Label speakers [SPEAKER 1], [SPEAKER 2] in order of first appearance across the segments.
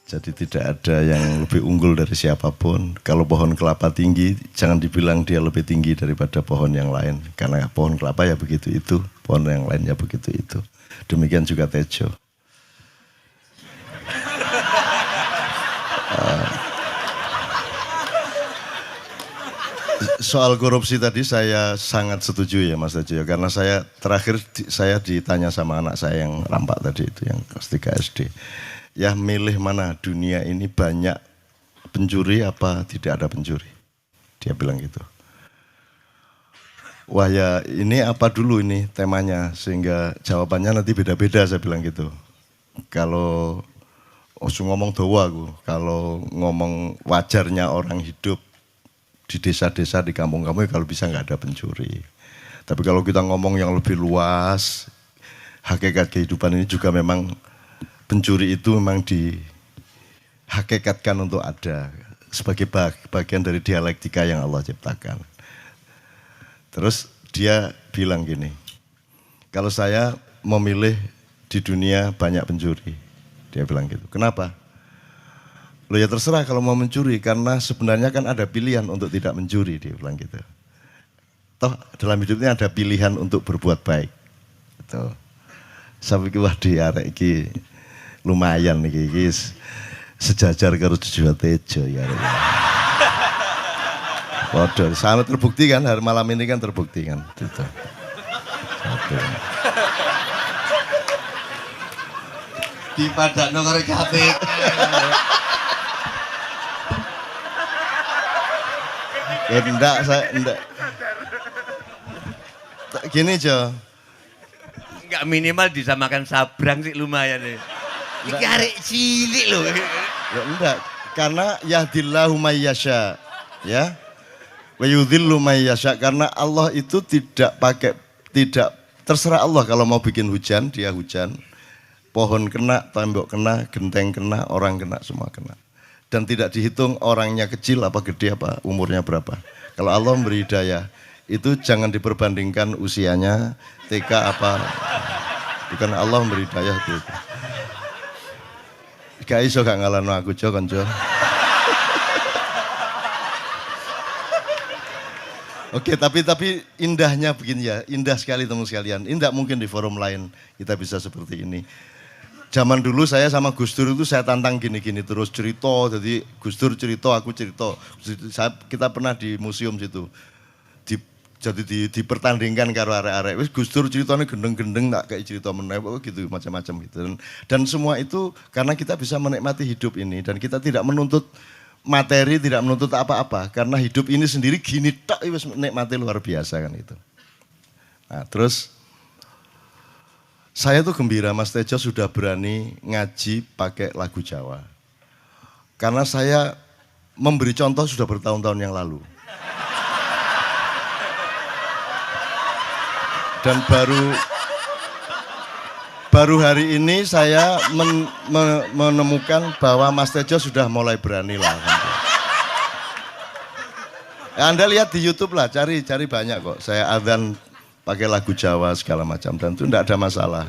[SPEAKER 1] Jadi tidak ada yang lebih unggul dari siapapun. Kalau pohon kelapa tinggi, jangan dibilang dia lebih tinggi daripada pohon yang lain. Karena pohon kelapa ya begitu itu, pohon yang lainnya begitu itu. Demikian juga Tejo. Soal korupsi tadi saya sangat setuju ya Mas Tejo. Karena saya terakhir saya ditanya sama anak saya yang rampak tadi itu, yang kelas 3 SD. Ya milih mana, dunia ini banyak pencuri apa tidak ada pencuri. Dia bilang gitu. Wah ya ini apa dulu ini temanya, sehingga jawabannya nanti beda-beda, saya bilang gitu. Kalau ngomong doa aku, kalau ngomong wajarnya orang hidup di desa-desa, di kampung-kampung, kalau bisa nggak ada pencuri. Tapi kalau kita ngomong yang lebih luas, hakikat kehidupan ini juga memang pencuri itu memang dihakikatkan untuk ada sebagai bagian dari dialektika yang Allah ciptakan. Terus dia bilang gini, kalau saya memilih di dunia banyak pencuri, dia bilang gitu. Kenapa? Loh ya terserah kalau mau mencuri, karena sebenarnya kan ada pilihan untuk tidak mencuri, dia bilang gitu. Toh dalam hidupnya ada pilihan untuk berbuat baik. Gitu. Sampai wah di arek iki lumayan nih guys, sejajar karo Jojo Tejo ya. Waduh, sangat terbukti kan, hari malam ini kan terbukti kan. Gitu.
[SPEAKER 2] Di padak nomor KPK.
[SPEAKER 1] Enggak, saya enggak. Gini Jo.
[SPEAKER 3] Enggak minimal disamakan sabrang sih lumayan nih. Iki arek cilik loh.
[SPEAKER 1] Ya enggak, karena yahdillahu mayyasya, ya. Wa yudhillu mayyasya, karena Allah itu tidak terserah Allah kalau mau bikin hujan, dia hujan. Pohon kena, tembok kena, genteng kena, orang kena, semua kena. Dan tidak dihitung orangnya kecil apa gede apa, umurnya berapa. Kalau Allah memberi hidayah, itu jangan diperbandingkan usianya, TK apa. Bukan Allah memberi hidayah itu. Gak iso gak ngalahno aku Jo konco. Oke, tapi indahnya begini ya, indah sekali teman sekalian. Indah mungkin di forum lain kita bisa seperti ini. Zaman dulu saya sama Gus Dur itu saya tantang gini-gini terus cerita, jadi Gus Dur cerita, aku cerita. Kita pernah di museum situ. Jadi dipertandingkan karo arek-arek. Wis Gus Dur ceritanya gendeng-gendeng tak kayak cerita meneh gitu macam-macam gitu. Dan semua itu karena kita bisa menikmati hidup ini dan kita tidak menuntut materi, tidak menuntut apa-apa, karena hidup ini sendiri gini tok wis nikmati luar biasa kan itu. Nah, terus saya tuh gembira Mas Tejo sudah berani ngaji pakai lagu Jawa. Karena saya memberi contoh sudah bertahun-tahun yang lalu. Dan baru hari ini saya menemukan bahwa Mas Tejo sudah mulai berani lah. Ya, Anda lihat di YouTube lah, cari banyak kok. Saya adzan pakai lagu Jawa segala macam dan itu tidak ada masalah.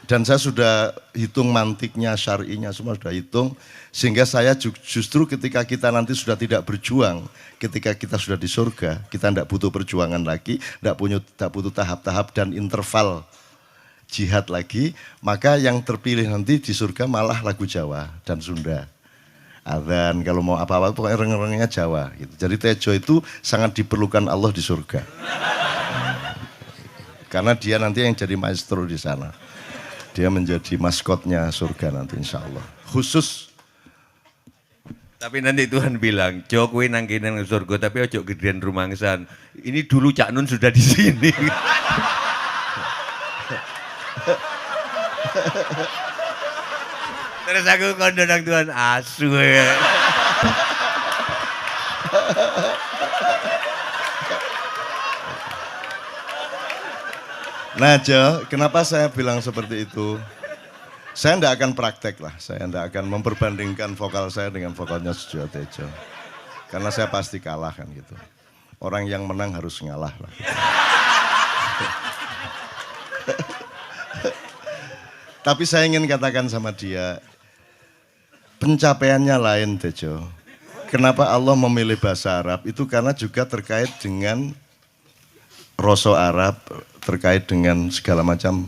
[SPEAKER 1] Dan saya sudah hitung mantiknya, syar'inya semua sudah hitung. Sehingga saya justru ketika kita nanti sudah tidak berjuang, ketika kita sudah di surga, kita tidak butuh perjuangan lagi, tidak butuh tahap-tahap dan interval jihad lagi, maka yang terpilih nanti di surga malah lagu Jawa dan Sunda. Adzan kalau mau apa-apa pokoknya reng-rengnya Jawa gitu. Jadi Tejo itu sangat diperlukan Allah di surga. Karena dia nanti yang jadi maestro di sana. Dia menjadi maskotnya surga nanti insya Allah. Khusus.
[SPEAKER 3] Tapi nanti Tuhan bilang, Jo kowe nang kene nang surga tapi ojo gedean rumangsan. Ini dulu Cak Nun sudah di sini. Terus aku kondo nang Tuhan asu ya.
[SPEAKER 1] Nah Jo, kenapa saya bilang seperti itu? Saya tidak akan praktek lah, saya tidak akan memperbandingkan vokal saya dengan vokalnya Sujo Tejo. Karena saya pasti kalah kan gitu. Orang yang menang harus ngalah lah. Gitu. Tapi saya ingin katakan sama dia, pencapaiannya lain Tejo. Kenapa Allah memilih bahasa Arab? Itu karena juga terkait dengan rasa Arab, terkait dengan segala macam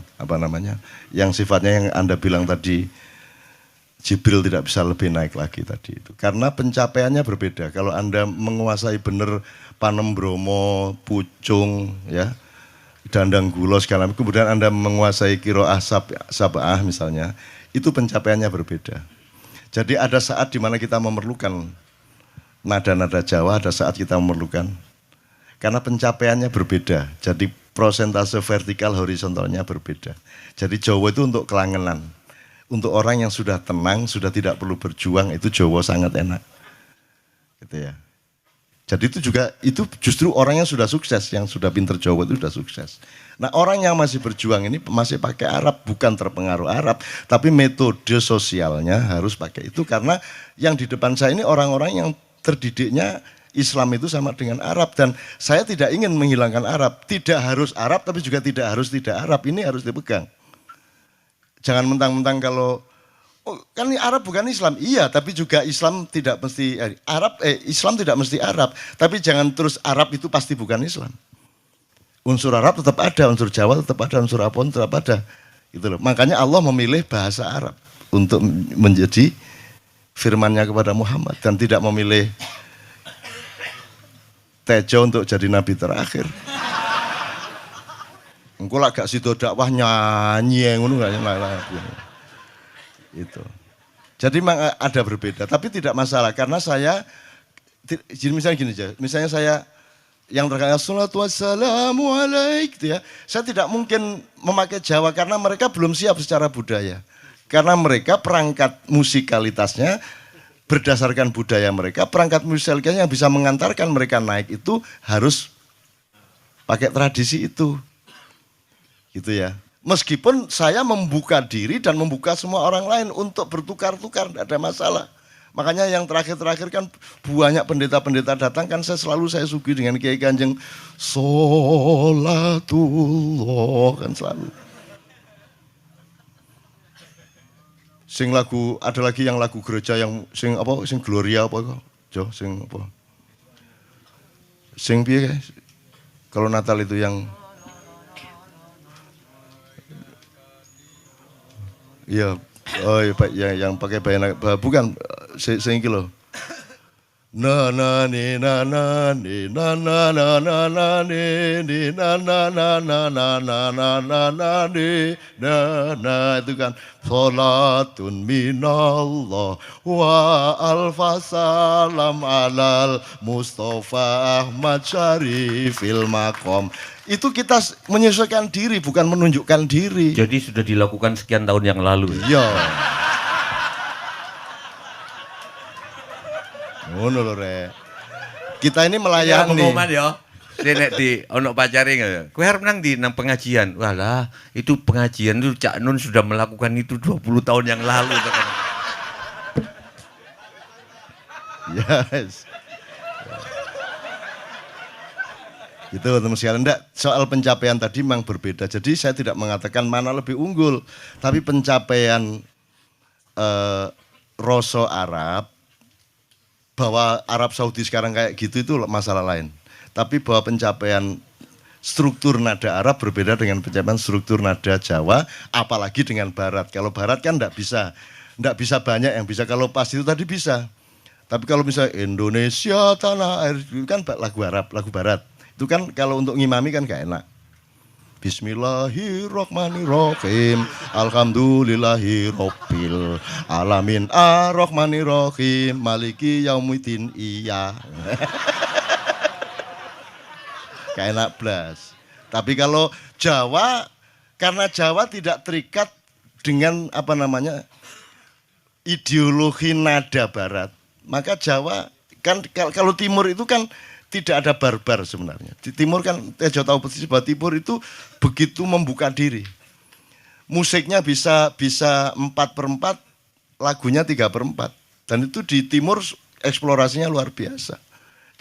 [SPEAKER 1] yang sifatnya yang Anda bilang tadi, Jibril tidak bisa lebih naik lagi tadi itu. Karena pencapaiannya berbeda. Kalau Anda menguasai benar Panem Bromo, Pucung, ya, Dandang Gulo segala macam, kemudian Anda menguasai Qiraah Sab'ah misalnya, itu pencapaiannya berbeda. Jadi ada saat di mana kita memerlukan nada-nada Jawa, ada saat kita memerlukan, karena pencapaiannya berbeda. Jadi prosentase vertikal horizontalnya berbeda. Jadi Jawa itu untuk kelangenan. Untuk orang yang sudah tenang, sudah tidak perlu berjuang, itu Jawa sangat enak. Gitu ya. Jadi itu justru orang yang sudah sukses, yang sudah pinter Jawa itu sudah sukses. Nah, orang yang masih berjuang ini masih pakai Arab, bukan terpengaruh Arab, tapi metode sosialnya harus pakai itu, karena yang di depan saya ini orang-orang yang terdidiknya Islam itu sama dengan Arab, dan saya tidak ingin menghilangkan Arab. Tidak harus Arab, tapi juga tidak harus tidak Arab. Ini harus dipegang. Jangan mentang-mentang kalau kan ini Arab bukan Islam. Iya, tapi juga Islam tidak mesti Islam tidak mesti Arab. Tapi jangan terus Arab itu pasti bukan Islam. Unsur Arab tetap ada, unsur Jawa tetap ada, unsur apapun tetap ada. Gitu loh. Makanya Allah memilih bahasa Arab untuk menjadi firman-Nya kepada Muhammad, dan tidak memilih Tejo untuk jadi nabi terakhir. Engko lak gak sido dakwah nyanyi ngono gak itu. Jadi memang ada berbeda, tapi tidak masalah karena saya misalnya gini aja. Misalnya saya yang terkait salatu wassalamu alaik gitu ya. Saya tidak mungkin memakai Jawa karena mereka belum siap secara budaya. Karena mereka perangkat musikalitasnya berdasarkan budaya mereka, perangkat musikalitasnya yang bisa mengantarkan mereka naik itu harus pakai tradisi itu. Gitu ya. Meskipun saya membuka diri dan membuka semua orang lain untuk bertukar-tukar, tidak ada masalah. Makanya yang terakhir-terakhir kan banyak pendeta-pendeta datang, kan saya suguhi dengan Kiai Kanjeng Sholatullah, kan selalu. Sing lagu, ada lagi yang lagu gereja yang sing Gloria apa kok? Jo, sing apa? Sing piye? Kalau Natal itu yang iya, oh iya, yang pakai bayan, bukan, sing iki lho. Na na ni na na ni na na na na na ni ni na na na na na na na na na ni na na, itu kan salatun minallah wa alfa salam alal Mustafa Ahmad Syarifil Maqam. Itu kita menyesuaikan diri, bukan menunjukkan diri.
[SPEAKER 3] Jadi sudah dilakukan sekian tahun yang lalu.
[SPEAKER 1] Iya. Ngono lho Rek. Kita ini melayani.
[SPEAKER 3] Pengumuman ya. Nek di ono pacare enggak. Kowe arep nang ndi nang pengajian. Walah, itu pengajian itu Cak Nun sudah melakukan itu 20 tahun yang lalu.
[SPEAKER 1] Yes. Itu teman sekalian, enggak, soal pencapaian tadi memang berbeda. Jadi saya tidak mengatakan mana lebih unggul, tapi pencapaian rasa Arab, bahwa Arab Saudi sekarang kayak gitu itu masalah lain. Tapi bahwa pencapaian struktur nada Arab berbeda dengan pencapaian struktur nada Jawa, apalagi dengan Barat. Kalau Barat kan enggak bisa banyak yang bisa. Kalau pas itu tadi bisa. Tapi kalau misalnya Indonesia tanah air itu kan lagu Arab, lagu Barat. Itu kan kalau untuk ngimami kan gak enak. Bismillahirrahmanirrahim. Alhamdulillahirabbil alamin. Arrahmanirrahim. Maliki yaumiddin. Iya. Gak enak blas. Tapi kalau Jawa, karena Jawa tidak terikat dengan ideologi nada Barat, maka Jawa kan kalau Timur itu kan tidak ada barbar sebenarnya. Di Timur kan, Tejo tahu persis bahwa Timur itu begitu membuka diri. Musiknya bisa 4/4, lagunya 3/4. Dan itu di Timur eksplorasinya luar biasa.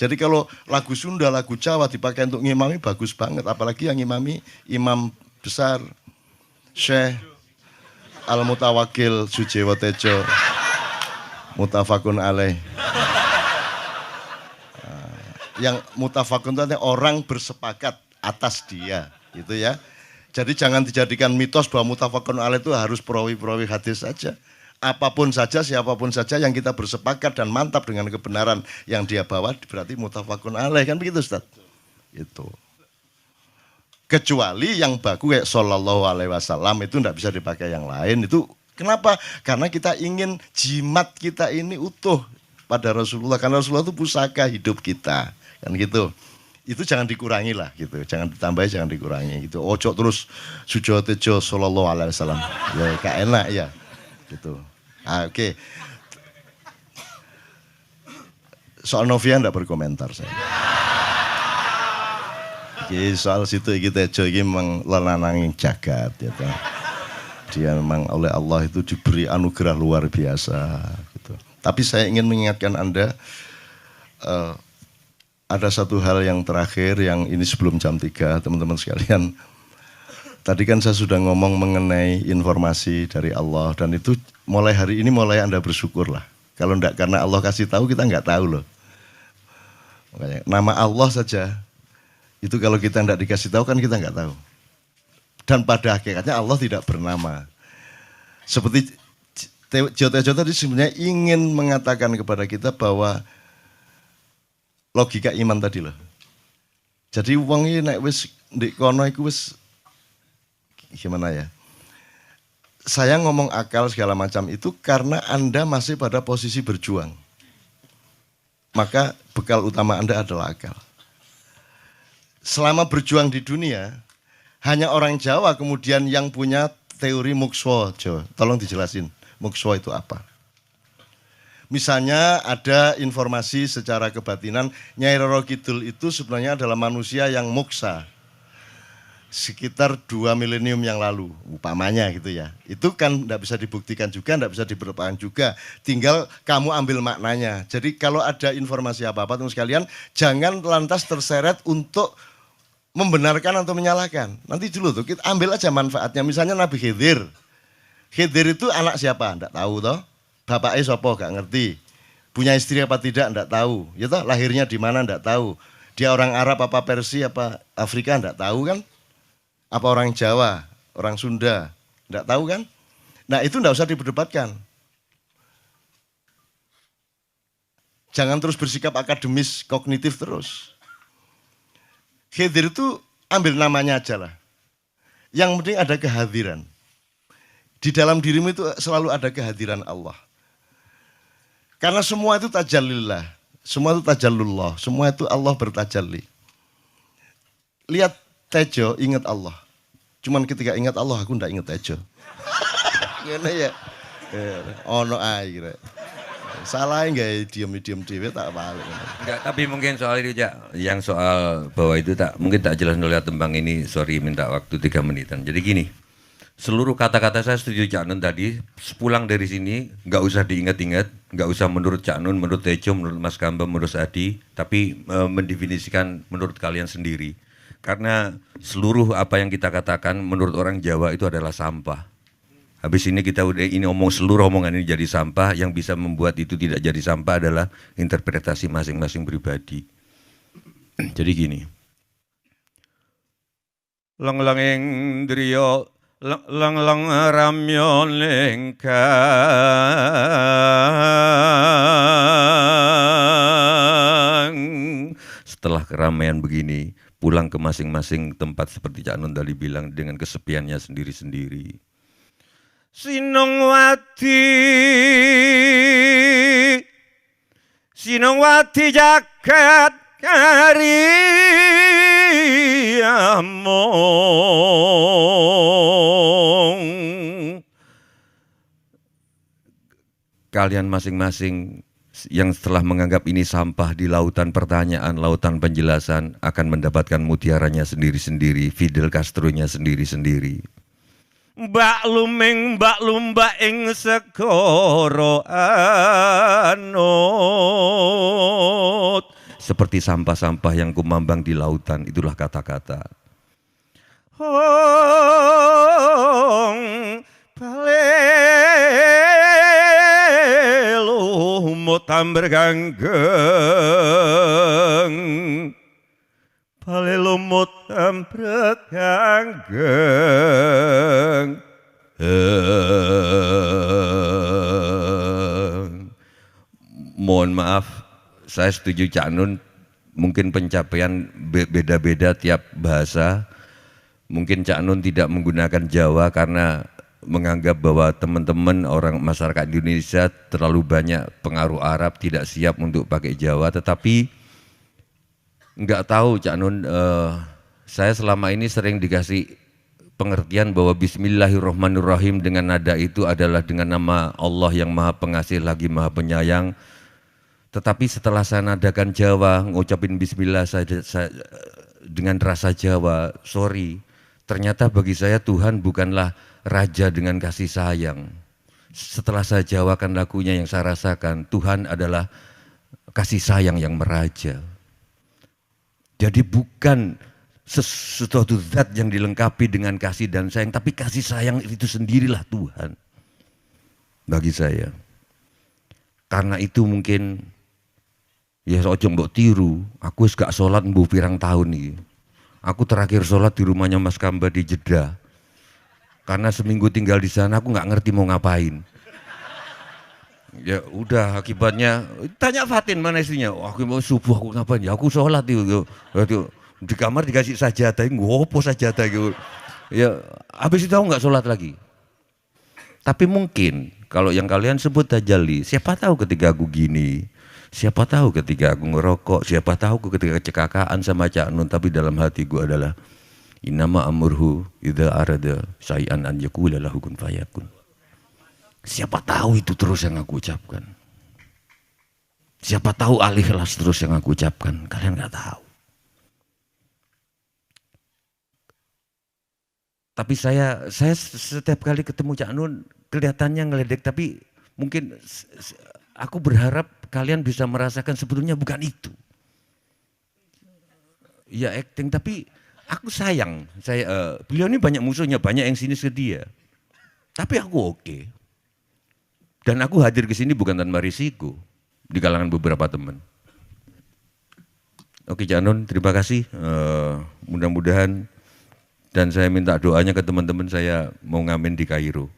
[SPEAKER 1] Jadi kalau lagu Sunda, lagu Jawa dipakai untuk ngimami bagus banget. Apalagi yang ngimami imam besar, Syekh Al-Mutawakil Sujewo Tejo. Mutafakun alaih. Yang mutafakun itu artinya orang bersepakat atas dia, gitu ya. Jadi jangan dijadikan mitos bahwa mutafakun alaih itu harus perawi-perawi hadis saja. Apapun saja, siapapun saja yang kita bersepakat dan mantap dengan kebenaran yang dia bawa berarti mutafakun alaih, kan begitu Ustaz? Itu. Kecuali yang baku kayak sallallahu alaihi wasallam itu enggak bisa dipakai yang lain. Itu kenapa? Karena kita ingin jimat kita ini utuh pada Rasulullah. Karena Rasulullah itu pusaka hidup kita. Kan gitu. Itu jangan dikurangi lah gitu. Jangan ditambahi, jangan dikurangi gitu. Ojo terus sujo tejo sallallahu alaihi wasallam. Ya gak enak ya. Gitu. Oke. Soal Novia enggak berkomentar saya. Soal situ iki tejo iki memang lananging jagat ya toh. Dia memang oleh Allah itu diberi anugerah luar biasa gitu. Tapi saya ingin mengingatkan Anda ada satu hal yang terakhir yang ini sebelum jam 3 teman-teman sekalian. Tadi kan saya sudah ngomong mengenai informasi dari Allah dan itu mulai hari ini mulai Anda bersyukur lah. Kalau enggak karena Allah kasih tahu kita enggak tahu loh. Makanya, nama Allah saja itu kalau kita enggak dikasih tahu kan kita enggak tahu. Dan pada hakikatnya Allah tidak bernama. Seperti Jotejo tadi sebenarnya ingin mengatakan kepada kita bahwa logika iman tadi loh. Jadi wong iki nek wis ndek kono iku wis gimana ya? Saya ngomong akal segala macam itu karena Anda masih pada posisi berjuang. Maka bekal utama Anda adalah akal. Selama berjuang di dunia, hanya orang Jawa kemudian yang punya teori mukswa. Tolong dijelasin, mukswa itu apa? Misalnya ada informasi secara kebatinan, Nyai Roro Kidul itu sebenarnya adalah manusia yang muksa. Sekitar 2 milenium yang lalu, upamanya gitu ya. Itu kan tidak bisa dibuktikan juga, tidak bisa diberpakan juga. Tinggal kamu ambil maknanya. Jadi kalau ada informasi apa-apa teman sekalian, jangan lantas terseret untuk membenarkan atau menyalahkan. Nanti dulu tuh kita ambil aja manfaatnya. Misalnya Nabi Khidir. Khidir itu anak siapa? Tidak tahu toh. Bapaknya siapa? Gak ngerti. Punya istri apa tidak? Tidak tahu. Ya toh, lahirnya di mana? Tidak tahu. Dia orang Arab apa Persia apa Afrika? Tidak tahu kan? Apa orang Jawa, orang Sunda? Tidak tahu kan? Nah itu tidak usah diperdebatkan. Jangan terus bersikap akademis, kognitif terus. Khidir itu ambil namanya aja lah. Yang penting ada kehadiran. Di dalam dirimu itu selalu ada kehadiran Allah. Karena semua itu tajallillah. Semua itu tajallullah. Semua itu Allah bertajalli. Lihat Tejo, ingat Allah. Cuman ketika ingat Allah, aku ndak ingat Tejo. Gimana ya? Ono ae kira. Salah enggak diam-diam dhewe tak balik.
[SPEAKER 3] Enggak, tapi mungkin soal itu Cak, yang soal bahwa itu mungkin tak jelas dulu tembang ini, sorry minta waktu 3 menitan. Jadi gini, seluruh kata-kata saya setuju Cak Nun tadi, sepulang dari sini nggak usah diingat-ingat, nggak usah menurut Cak Nun, menurut Tejo, menurut Mas Gamba, menurut Adi, tapi mendefinisikan menurut kalian sendiri. Karena seluruh apa yang kita katakan menurut orang Jawa itu adalah sampah. Habis ini kita udah ini omong seluruh omongan ini jadi sampah, yang bisa membuat itu tidak jadi sampah adalah interpretasi masing-masing pribadi. Jadi gini. Lang-langing driya lang-lang ramyon lengkang. Setelah keramaian begini, pulang ke masing-masing tempat seperti Cak Nun tadi bilang dengan kesepiannya sendiri-sendiri. Sinongwati jagat kariyamong. Kalian masing-masing yang setelah menganggap ini sampah di lautan pertanyaan, lautan penjelasan akan mendapatkan mutiaranya sendiri-sendiri, Fidel Castro-nya sendiri-sendiri. Mbak lumba ing segara anut. Seperti sampah-sampah yang kumambang di lautan, itulah kata-kata. Hong palelu lumut tamber ganggeng pale lumut tamber ganggeng mohon maaf saya setuju Cak Nun mungkin pencapaian beda-beda tiap bahasa mungkin Cak Nun tidak menggunakan Jawa karena menganggap bahwa teman-teman orang masyarakat Indonesia terlalu banyak pengaruh Arab tidak siap untuk pakai Jawa tetapi nggak tahu Cak Nun saya selama ini sering dikasih pengertian bahwa Bismillahirrahmanirrahim dengan nada itu adalah dengan nama Allah yang maha pengasih lagi maha penyayang tetapi setelah saya nadakan Jawa ngucapin Bismillah saya dengan rasa Jawa sorry ternyata bagi saya Tuhan bukanlah raja dengan kasih sayang. Setelah saya jawakan lagunya yang saya rasakan, Tuhan adalah kasih sayang yang meraja. Jadi bukan sesuatu zat yang dilengkapi dengan kasih dan sayang, tapi kasih sayang itu sendirilah Tuhan. Bagi saya. Karena itu mungkin, ya ojo mbok tiru, aku gak sholat mbuh pirang tahun nih. Aku terakhir sholat di rumahnya Mas Kamba di Jeddah. Karena seminggu tinggal di sana aku nggak ngerti mau ngapain. Ya udah akibatnya tanya Fatin mana istrinya. Oh, aku mau subuh aku ngapain? Ya aku sholat itu. Di kamar dikasih sajadah, ngopo sajadah gitu. Ya habis itu aku nggak sholat lagi. Tapi mungkin kalau yang kalian sebut tajalli, siapa tahu ketika aku gini, siapa tahu ketika aku ngerokok, siapa tahu ketika kecelakaan sama Cak Nun, tapi dalam hatiku adalah Innama amurhu idza arada syai'an an yaqula lahu kun fayakun. Siapa tahu itu terus yang aku ucapkan. Siapa tahu al-ikhlas terus yang aku ucapkan. Kalian nggak tahu. Tapi saya setiap kali ketemu Cak Nun kelihatannya ngeledek tapi mungkin aku berharap kalian bisa merasakan sebetulnya bukan itu. Ya acting tapi aku sayang, beliau ini banyak musuhnya, banyak yang sinis ke dia. Tapi aku oke. Dan aku hadir ke sini bukan tanpa risiko di kalangan beberapa teman. Oke Cak Nun, terima kasih. Mudah-mudahan dan saya minta doanya ke teman-teman saya mau ngamen di Kairo.